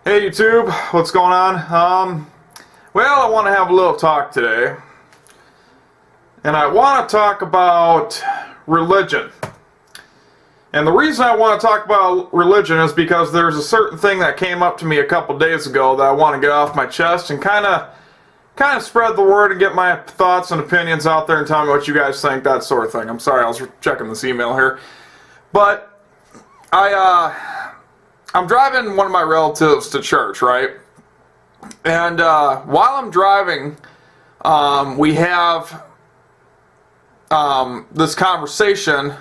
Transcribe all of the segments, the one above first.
Hey YouTube, what's going on? Well, I want to have a little talk today, and I want to talk about religion. And the reason I want to talk about religion is because there's a certain thing that came up to me a couple days ago that I want to get off my chest and kind of spread the word and get my thoughts and opinions out there and tell me what you guys think, that sort of thing. I'm sorry, I was checking this email here, but I'm driving one of my relatives to church, right? And while I'm driving, we have this conversation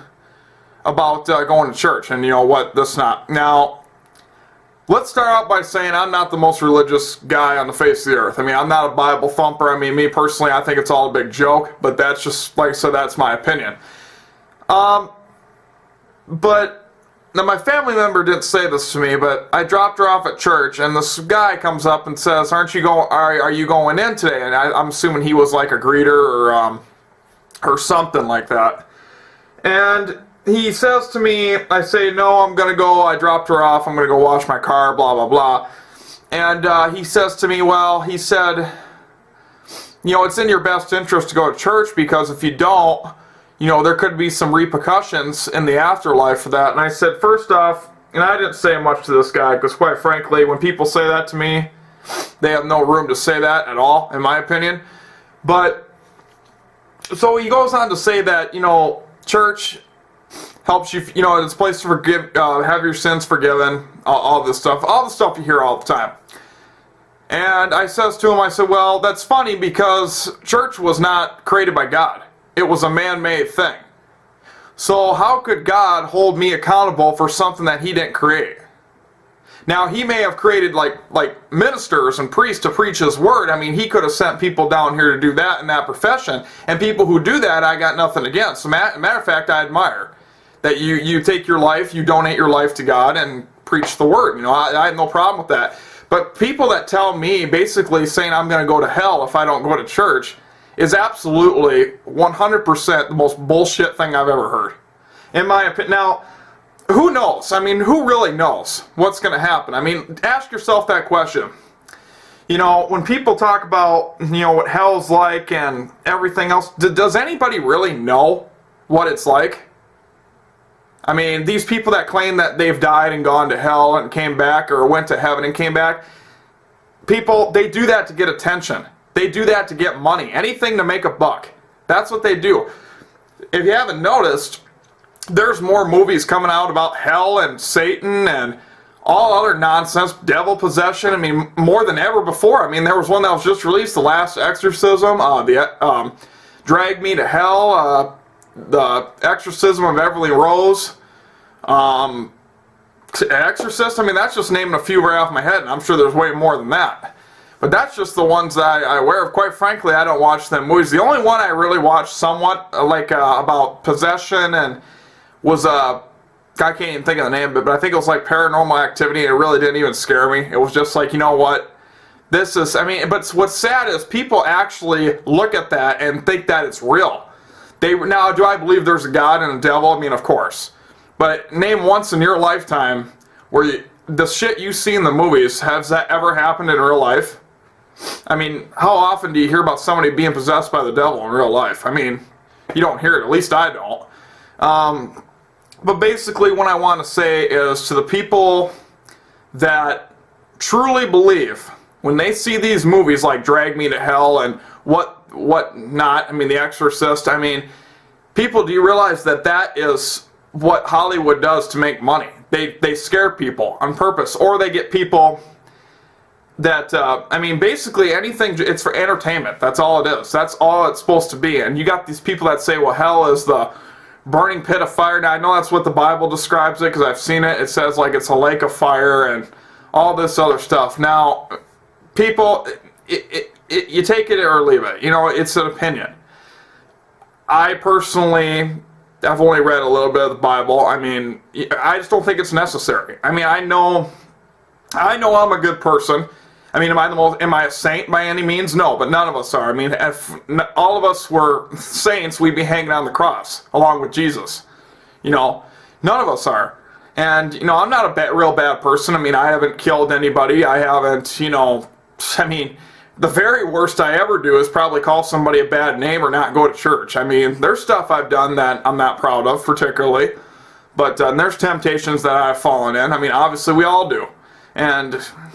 about going to church, and you know what, this not. Now, let's start out by saying I'm not the most religious guy on the face of the earth. I mean, I'm not a Bible thumper. I mean, me personally, I think it's all a big joke, but that's just, like I said, that's my opinion. But now, my family member didn't say this to me, but I dropped her off at church, and this guy comes up and says, Are you going in today? And I'm assuming he was like a greeter or something like that. And he says to me, I say, no, I'm going to go. I dropped her off. I'm going to go wash my car, blah, blah, blah. And he says to me, well, he said, you know, it's in your best interest to go to church because if you don't, you know, there could be some repercussions in the afterlife for that. And I said, first off, and I didn't say much to this guy because quite frankly, when people say that to me, they have no room to say that at all, in my opinion. But, so he goes on to say that, you know, church helps you, you know, it's a place to forgive, have your sins forgiven, all the stuff you hear all the time. And I says to him, I said, well, that's funny because church was not created by God. It was a man-made thing. So how could God hold me accountable for something that he didn't create? Now, he may have created like ministers and priests to preach his word. I mean, he could have sent people down here to do that in that profession. And people who do that, I got nothing against. Matter of fact, I admire that you take your life, you donate your life to God and preach the word. You know, I have no problem with that. But people that tell me, basically saying I'm going to go to hell if I don't go to church, is absolutely 100% the most bullshit thing I've ever heard. In my opinion. Now, who knows? I mean, who really knows what's going to happen? I mean, ask yourself that question. You know, when people talk about, you know, what hell's like and everything else, does anybody really know what it's like? I mean, these people that claim that they've died and gone to hell and came back, or went to heaven and came back, people, they do that to get attention. They do that to get money. Anything to make a buck. That's what they do. If you haven't noticed, there's more movies coming out about hell and Satan and all other nonsense, devil possession. I mean, more than ever before. I mean, there was one that was just released, The Last Exorcism, Drag Me to Hell, The Exorcism of Everly Rose, Exorcist. I mean, that's just naming a few right off my head, and I'm sure there's way more than that. But that's just the ones that I'm aware of. Quite frankly, I don't watch them movies. The only one I really watched somewhat, about possession and was, I can't even think of the name of it, but I think it was like Paranormal Activity, and it really didn't even scare me. It was just like, you know what, this is, I mean, but what's sad is people actually look at that and think that it's real. Now, do I believe there's a God and a devil? I mean, of course. But name once in your lifetime where the shit you see in the movies, has that ever happened in real life? I mean, how often do you hear about somebody being possessed by the devil in real life? I mean, you don't hear it, at least I don't. But basically what I want to say is to the people that truly believe, when they see these movies like Drag Me to Hell and what not, I mean, The Exorcist, I mean, people, do you realize that that is what Hollywood does to make money? They scare people on purpose, or they get people that, I mean, basically anything, it's for entertainment. That's all it is. That's all it's supposed to be. And you got these people that say, well, hell is the burning pit of fire. Now, I know that's what the Bible describes it, because I've seen it. It says, like, it's a lake of fire and all this other stuff. Now, people, you take it or leave it. You know, it's an opinion. I personally, I've only read a little bit of the Bible. I mean, I just don't think it's necessary. I mean, I know I'm a good person. I mean, am I a saint by any means? No, but none of us are. I mean, if all of us were saints, we'd be hanging on the cross along with Jesus. You know, none of us are. And, you know, I'm not a real bad person. I mean, I haven't killed anybody. I haven't, you know, I mean, the very worst I ever do is probably call somebody a bad name or not go to church. I mean, there's stuff I've done that I'm not proud of particularly. But there's temptations that I've fallen in. I mean, obviously we all do. And,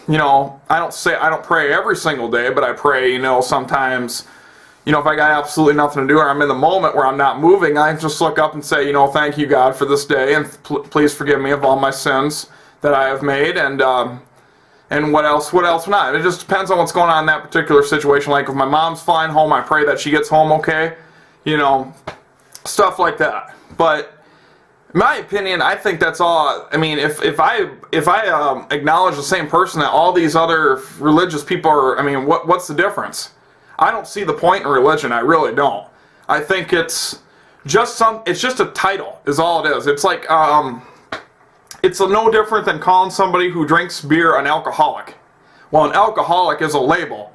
you know, I don't pray every single day, but I pray, you know, sometimes, you know, if I got absolutely nothing to do or I'm in the moment where I'm not moving, I just look up and say, you know, thank you, God, for this day, and please forgive me of all my sins that I have made, and what else not. It just depends on what's going on in that particular situation. Like if my mom's flying home, I pray that she gets home okay, you know, stuff like that. But in my opinion, I think that's all. I mean, if I acknowledge the same person that all these other religious people are, I mean, what's the difference? I don't see the point in religion. I really don't. I think it's just a title is all it is. It's like it's no different than calling somebody who drinks beer an alcoholic. Well, an alcoholic is a label.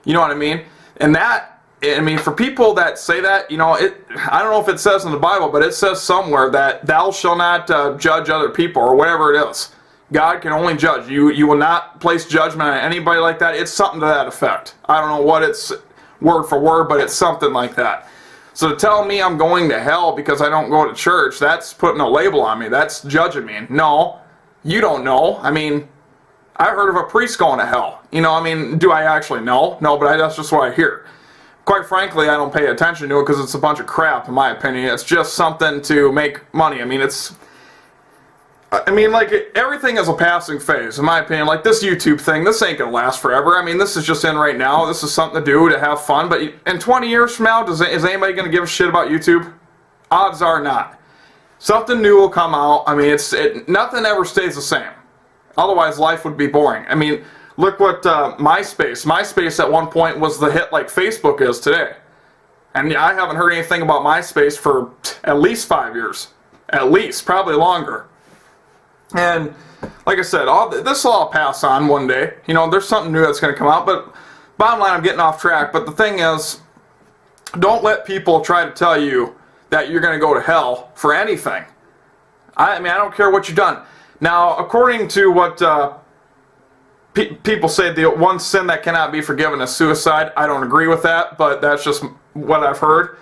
You know what I mean? And that, I mean, for people that say that, you know, I don't know if it says in the Bible, but it says somewhere that thou shall not judge other people or whatever it is. God can only judge. You will not place judgment on anybody like that. It's something to that effect. I don't know what it's word for word, but it's something like that. So to tell me I'm going to hell because I don't go to church, that's putting a label on me. That's judging me. No, you don't know. I mean, I heard of a priest going to hell. You know, I mean, do I actually know? No, but that's just what I hear. Quite frankly, I don't pay attention to it because it's a bunch of crap, in my opinion. It's just something to make money. I mean, like, everything is a passing phase, in my opinion. Like, this YouTube thing, this ain't gonna last forever. I mean, this is just in right now. This is something to do, to have fun. But in 20 years from now, is anybody gonna give a shit about YouTube? Odds are not. Something new will come out. I mean, nothing ever stays the same. Otherwise, life would be boring. I mean, look what MySpace at one point was the hit like Facebook is today. And I haven't heard anything about MySpace for at least 5 years. At least, probably longer. And like I said, this will all pass on one day. You know, there's something new that's going to come out. But bottom line, I'm getting off track. But the thing is, don't let people try to tell you that you're going to go to hell for anything. I mean, I don't care what you've done. Now, according to what people say, the one sin that cannot be forgiven is suicide. I don't agree with that, but that's just what I've heard.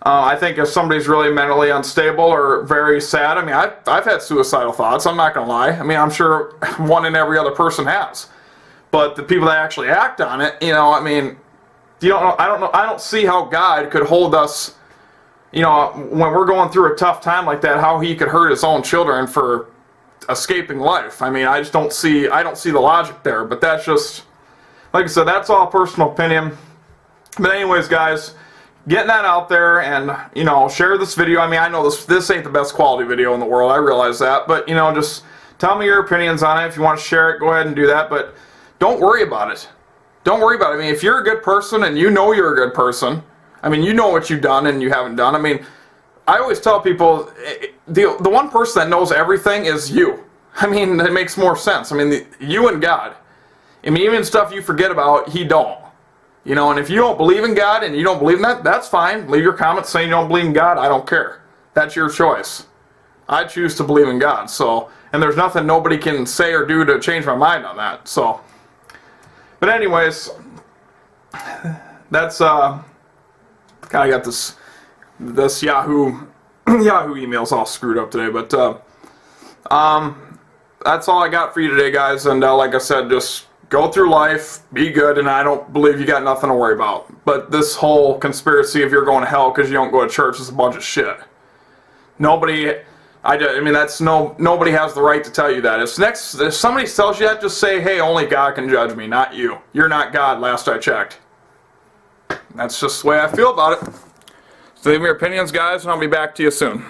I think if somebody's really mentally unstable or very sad, I mean, I've had suicidal thoughts, I'm not going to lie. I mean, I'm sure one in every other person has. But the people that actually act on it, you know, I mean, I don't see how God could hold us, you know, when we're going through a tough time like that, how he could hurt his own children for escaping life. I mean, I don't see the logic there, but that's just, like I said, that's all personal opinion. But anyways, guys, getting that out there, and, you know, share this video. I mean, I know this ain't the best quality video in the world, I realize that, but, you know, just tell me your opinions on it. If you want to share it, go ahead and do that, but don't worry about it. Don't worry about it. I mean, if you're a good person and you know you're a good person, I mean, you know what you've done and you haven't done. I mean, I always tell people, the one person that knows everything is you. I mean, it makes more sense. I mean, you and God. I mean, even stuff you forget about, he don't. You know, and if you don't believe in God and you don't believe in that, that's fine. Leave your comments saying you don't believe in God. I don't care. That's your choice. I choose to believe in God. So, and there's nothing nobody can say or do to change my mind on that. So, but anyways, that's kind of got this Yahoo emails all screwed up today. But that's all I got for you today, guys. And like I said, just go through life, be good, and I don't believe you got nothing to worry about. But this whole conspiracy of you're going to hell because you don't go to church is a bunch of shit. Nobody has the right to tell you that. If somebody tells you that, just say, hey, only God can judge me, not you. You're not God, last I checked. That's just the way I feel about it. So leave me your opinions, guys, and I'll be back to you soon.